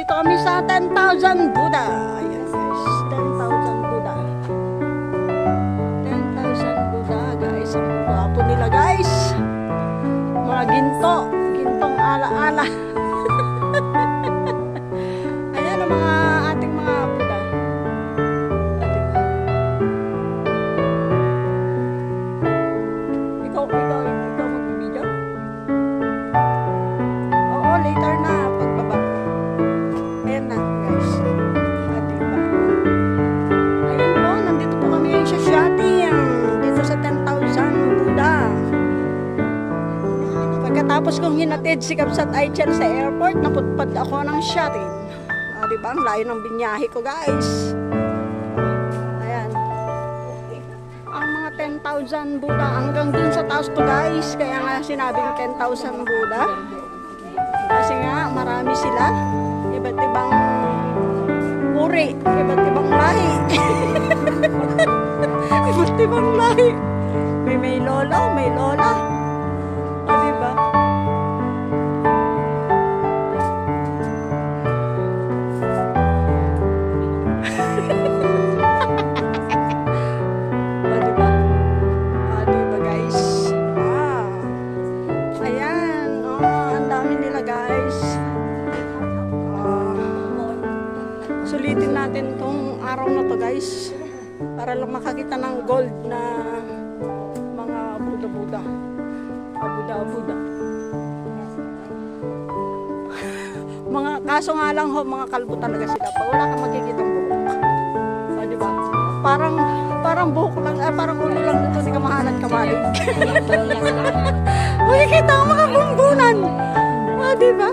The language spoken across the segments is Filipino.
nandito kami sa 10,000 Buddha. Ayan guys, 10,000 Buddha. 10,000 Buddha guys. Ang gwapo nila guys. Mga ginto. Gintong ala-ala. Ayan ang mga ating mga Buddha. Ikaw magbibideo? Oo, later na pagbaba. Ayan na guys. Diba? Ayan po, nandito po kami ngayon sa Shating. Dito sa 10,000 Buddha. Pagkatapos kong hinatid si Kapsat Aichel sa airport, naputpad ako ng Shating. Diba? Ang layo ng binyahe ko guys. Ayan. Ang mga 10,000 Buddha hanggang dun sa taas to guys. Kaya nga sinabing 10,000 Buddha. Kasi nga marami sila. Iba't ibang uri. Iba't ibang lahi. Iba't ibang lahi. May lolo, may lola. O diba? O diba? O diba guys? Ayan. Ang dami nila guys. Sulitin natin tong araw na to guys. Para lang makakita ng gold na mga Buddha-Buddha. Buddha-Buddha. Mga kaso nga lang ho, mga kalbo talaga sila. Pag wala kang makikita ng buhok. O, diba? Parang buhok lang, parang ulo lang dito ni Kamahalan Kamalig. Makikita ang mga bumbunan. O, diba?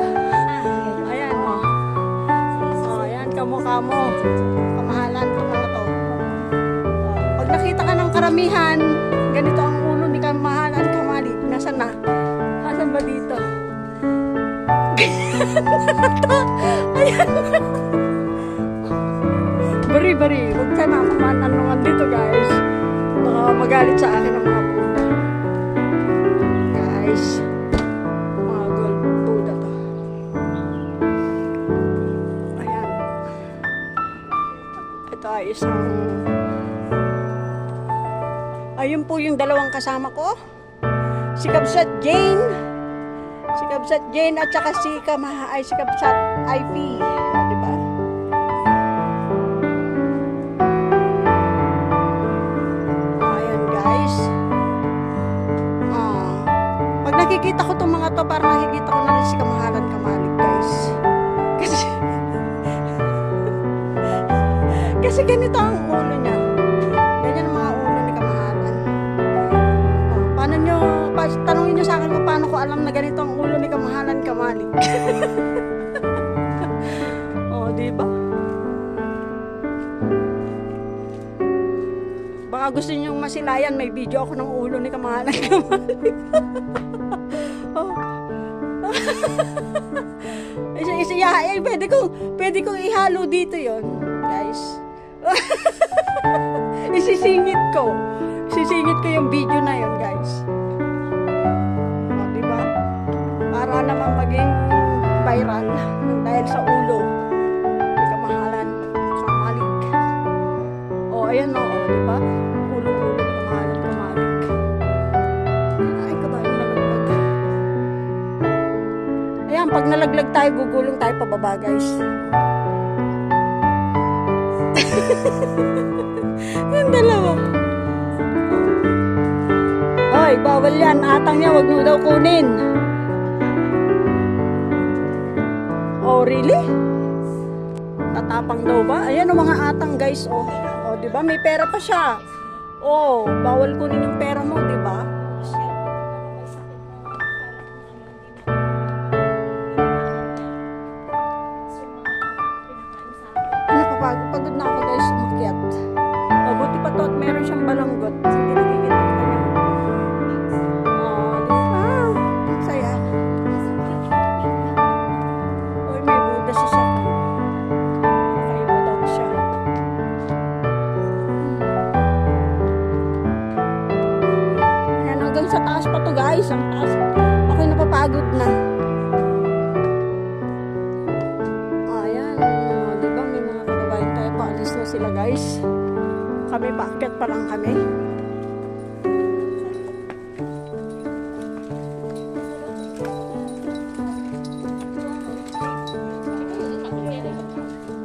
Ayan o. O, ayan, kamukha mo. Kamahalan ito mga to. Pag nakita ka ng karamihan, ganito ang ulo ni Kamahalan Kamalig. Nasaan na? Nasaan ba dito? Ayan. Bari-bari. Huwag ka na kumananungan dito guys. Baka magalit sa akin ang mga Buddha. Guys. Mga gold Buddha to. Ayan. Ito ay isang... Ayun po yung dalawang kasama ko. Si Kapsat Jane. Si Kapsat Jane at saka si Kapsat Ivy. Diba? Ayan guys. Pag nakikita ko itong mga to, parang nakikita ko na rin si Kamahalan Kamalig guys. Kasi ganito ang ulo niya. Ganyan ang mga ulo ni Kamahalan. Paano nyo, tanongin nyo sa akin kung paano ko alam na ganito ang ulo ni Kamahalan Kamalig. O, diba? Baka gusto nyo masilayan, may video ako ng ulo ni Kamahalan Kamalig. Pwede kong ihalo dito yon guys. Isisingit ko yung video na yon guys. O, diba? Para naman maging viral dahil sa ulo ni Kamahalan Kamalig. O, ayan o, diba? Ulo-ulo ni Kamahalan Kamalig. Ay, kabayo nalaglag. Ayan, pag nalaglag tayo, gugulong tayo pababa guys. Yung dalawa. Hoy, bawal yan. Atang niya, wag nyo daw kunin. Oh, really? Tatapang daw ba? Ayan o mga atang guys. Oh, diba? May pera pa siya. Oh, bawal kunin yung pera mo, diba? Pagod na ako guys, umakyat. Mabuti pa to at meron siyang balanggot. Hindi nakikita ko kanya. Ang saya. Uy, may Buddha sa sakit. Kakaiba daw siya. Ayan, hanggang sa taas pa to guys. Ang taas. Ako'y napapagod na. Ayan. sila guys. Kami paakyat pa lang kami.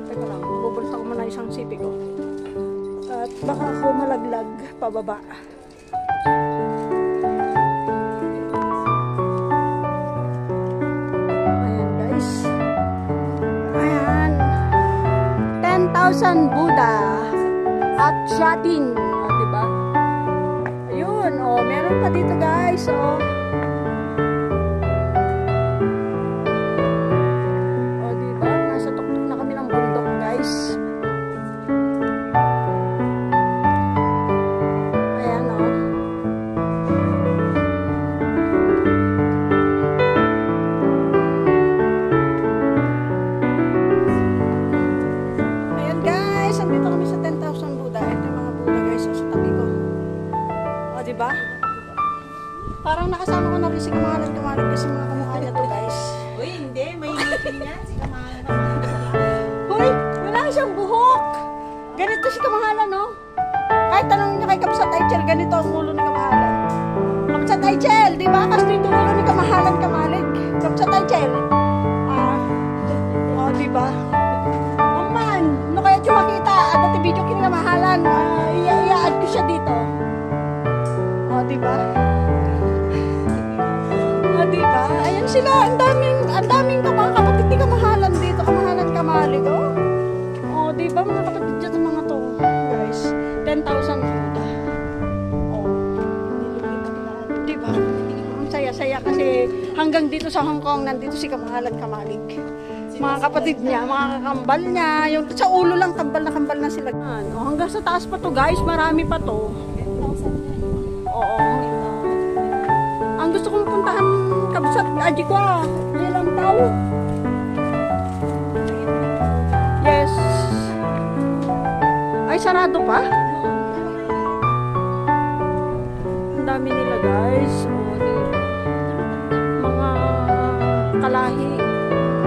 Teka lang, bubulsa ko muna isang sipi ko. At baka ako malaglag pababa. Ayan guys. Ayan. 10,000 Buddha at Shatin. O, diba? Ayun. O, meron pa dito guys. O. O, diba? Nasa tuktok na kami ng bundok guys. Ayan o. Ayan guys. Andito kami sa 10,000 Buddha. Ito yung mga Buddha guys. O, sa tabi ko. O, diba? Parang nakasama ko na rin si Kamahalan kasi mga kamukha niya to guys. Uy, hindi. May ngipin yan. Si Kamahalan. Hoy, wala siyang buhok. Ganito si Kamahalan, no? Kahit tanong niya kay Kapsat Aichel, ganito ang ulo ni Kamahalan. Kapsat Aichel, di ba? Kasi dito ulo ni Kamahalan kamalig. Kapsat Aichel. Di ba? Oh man, no kaya siya makita. Dati video kini Kamahalan. I-add ko siya dito. Di ba? Diba? Ayan sila, ang daming kapatid ni Kamahalan dito, Kamahalan kamalig, oh. Diba mga kapatid dyan ng mga to, guys, 10,000 Buddha. Diba? Ang saya-saya kasi hanggang dito sa Hong Kong, nandito si Kamahalan kamalig. Mga kapatid niya, mga kakambal niya, yung sa ulo lang, kambal na sila. Hanggang sa taas pa to guys, marami pa to. Oo. Ang gusto kong puntahan Kapsat aji ko ilang tao. Yes. Ay sarado pa? Ang dami nila guys. Mga kalahi.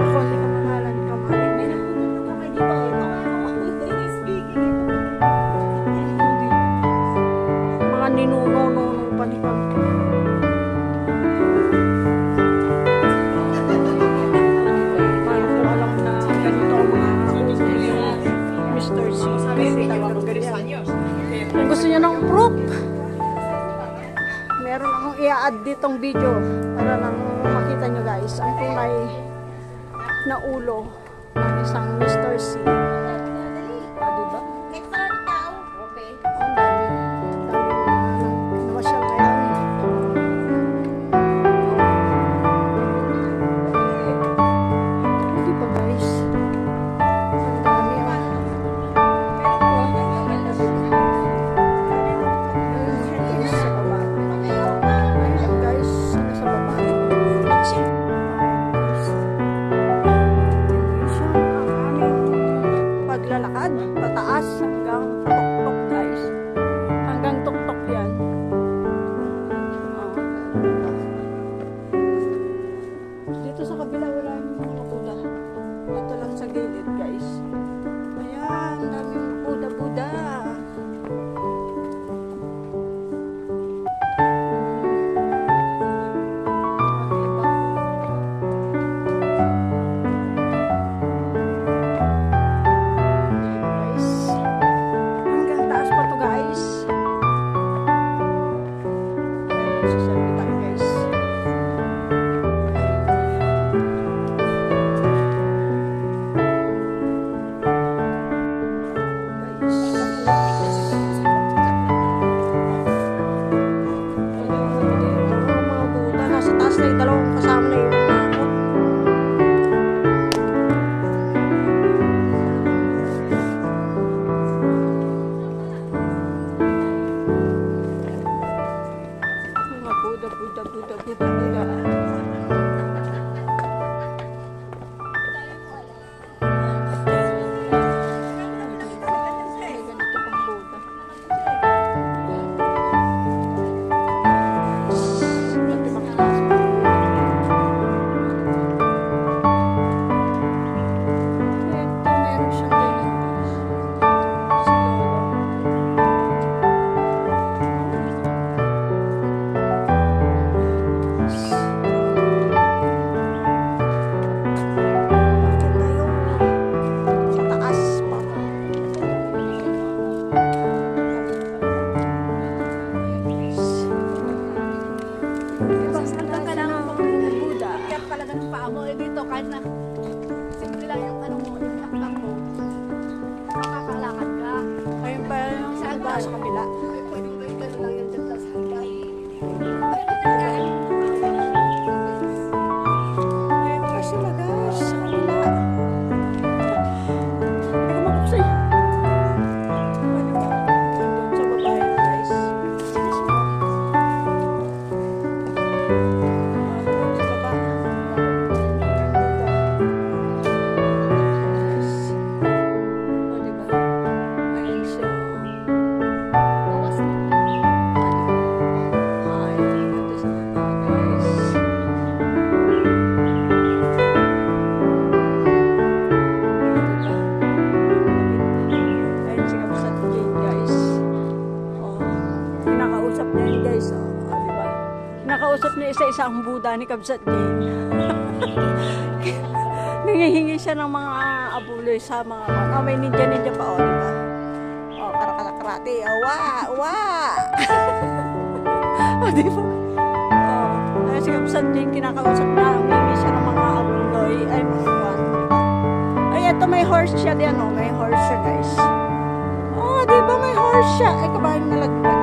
Ako si Kamahalan kamalig. Mga ninuno pa ni Kamahalan. Kung gusto nyo ng proof, meron akong i-add ditong video para lang makita nyo guys ang tunay na ulo ng isang Mr. C. Diba? Okay. Ang dami namasyal ngayon. Diba guys? Ang dami sa baba. Ayan guys, sa baba. Ayan guys. Ang aming siya ang Buddha ni Kabsat Jane. Nangihingi siya ng mga abuloy sa mga may ninja pa, o, diba? O, karate, wa! O, diba? O, si Kabsat Jane, kinakausap na, nangihingi siya ng mga abuloy, ay, mga kwan, diba? Ay, eto, may horse siya din, o, may horse siya, guys. O, diba, may horse siya. Ay, kabayan nalaglag.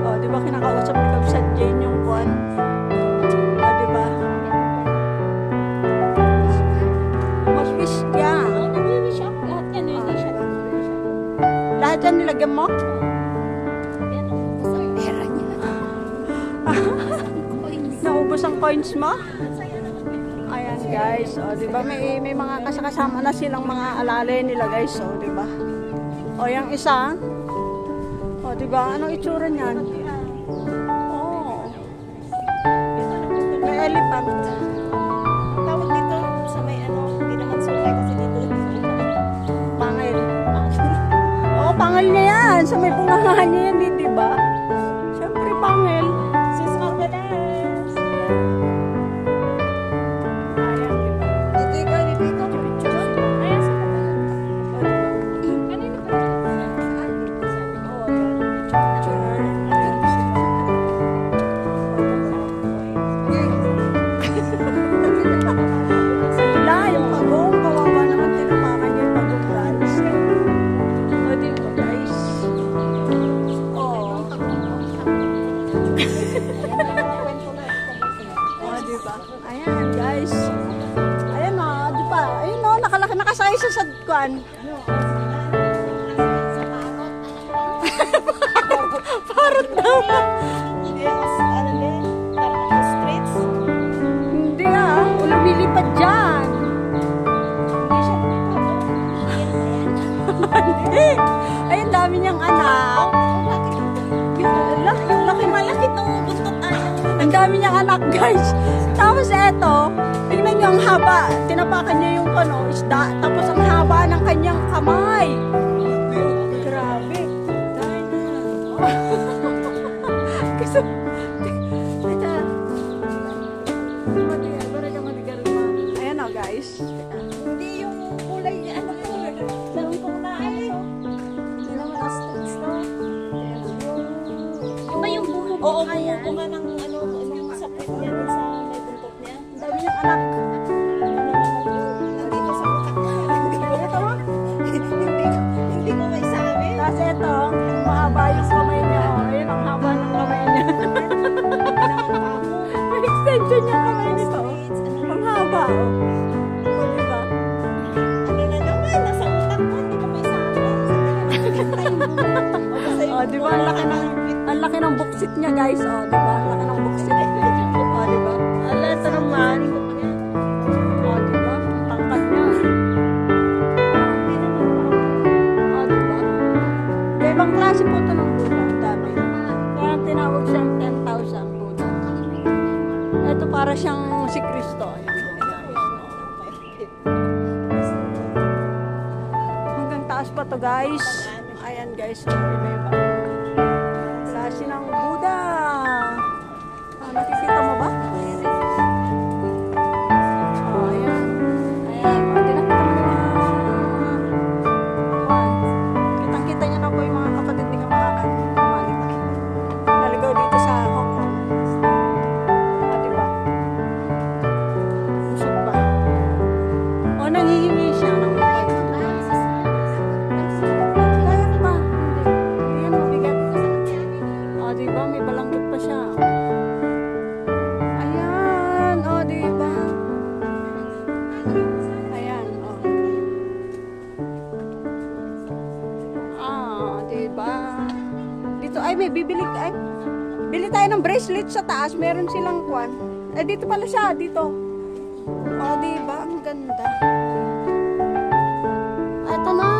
O, diba, kinakausap ni Kabsat Jane yung kwan. O, diba? Mag-wish niya. Oh, nag-wish up. Lahat yan, hindi siya. Lahat yan nilagyan mo? Yan, ubos ang pera niya. Naubos ang coins mo? Ayan guys, o diba may mga kasama na silang mga alalay nila guys, o diba? O yung isa, o diba, anong itsura niyan? Oh, may elephant. Tawag dito sa may hindi naman sulay kasi dito. Pangil. Oo, pangil niya yan. Sa may bungahan niya yan, diba? Siyempre pangil. Sis Marvelous. Ayan, diba? Dito ikaw. Picture. Ayan, sa kanina pa. Oh, ayan. Picture. Sila, yung pagong, kawawa naman tinapakan niya yung pagong guys. O, diba guys? Oh. O, diba? Ayan guys. Ayan o, diba? Ayun o, nakasakay sa sadkwan. Parot daw. Hindi lumilipad dyan. Hindi. Ay, ang dami niyang anak. Yung laki malaki nung buntot ang dami niyang anak, guys. Tapos eto, tingnan niyo ang haba. Tinapakan niya yung isda. Tapos ang haba ng kanyang kamay. Grabe. Kasi, ayan o, guys. Hindi yung kulay niya, langkong na Hindi naman ostrich to. Iba yung bunga. Oo, bunga ng yung sapit niya dun sa may buntot niya. Ang dami niyang anak. Nandito sa bukat niya. Ito mo? Hindi ko may sabi. Tapos ito, mahaba yung kamay niya. O, ayun, ang haba ng kamay niya. May extension yung kamay nito. Ang haba, o. O, diba? Ano na naman, nasa utak mo, hindi ko may sabi. O, diba? Ang laki ng buksit niya, guys. O, diba? Ang laki ng buksit. O, diba? Ala, ito naman. O, diba? Tangkad niya. O, diba? Ibang klase po ito ng Buddha. Ang dami. Kaya tinawag siyang 10,000 Buddha. Ito para siyang si Kristo. Hanggang taas pa to, guys. Ayan, guys. Iba-iba. Klase ng Buddha. Nakikita mo ba? Oh, ayan. Ayan. O, tinakita mo yung kitang-kita niya na po yung mga kapatid ni Kamakakan. Naligaw dito sa Hong Kong. Diba? Busog ba? O, nangihingi siya ng upad. Kaya ba? Hindi. Hindi yan mabigat. O, diba? May balangkit pa siya. Ayan. O, diba? Ayan. O. Diba? Dito, ay, may bibili ka. Ay, bili tayo ng bracelet sa taas. Meron silang kwan. Dito pala siya. Dito. O, diba? Ang ganda. Ito na.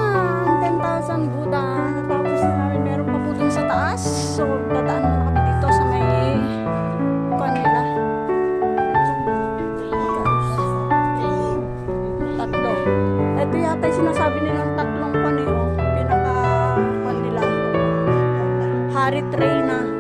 Ang 10,000 Buddha. Tapos na namin. Meron pa po dun sa taas. So, dadaan muna kami dito sa may kwan nila. Tatlo. Ito yata yung sinasabi nilang tatlong kwan eh. Pinaka kwan nila. Hari Reyna.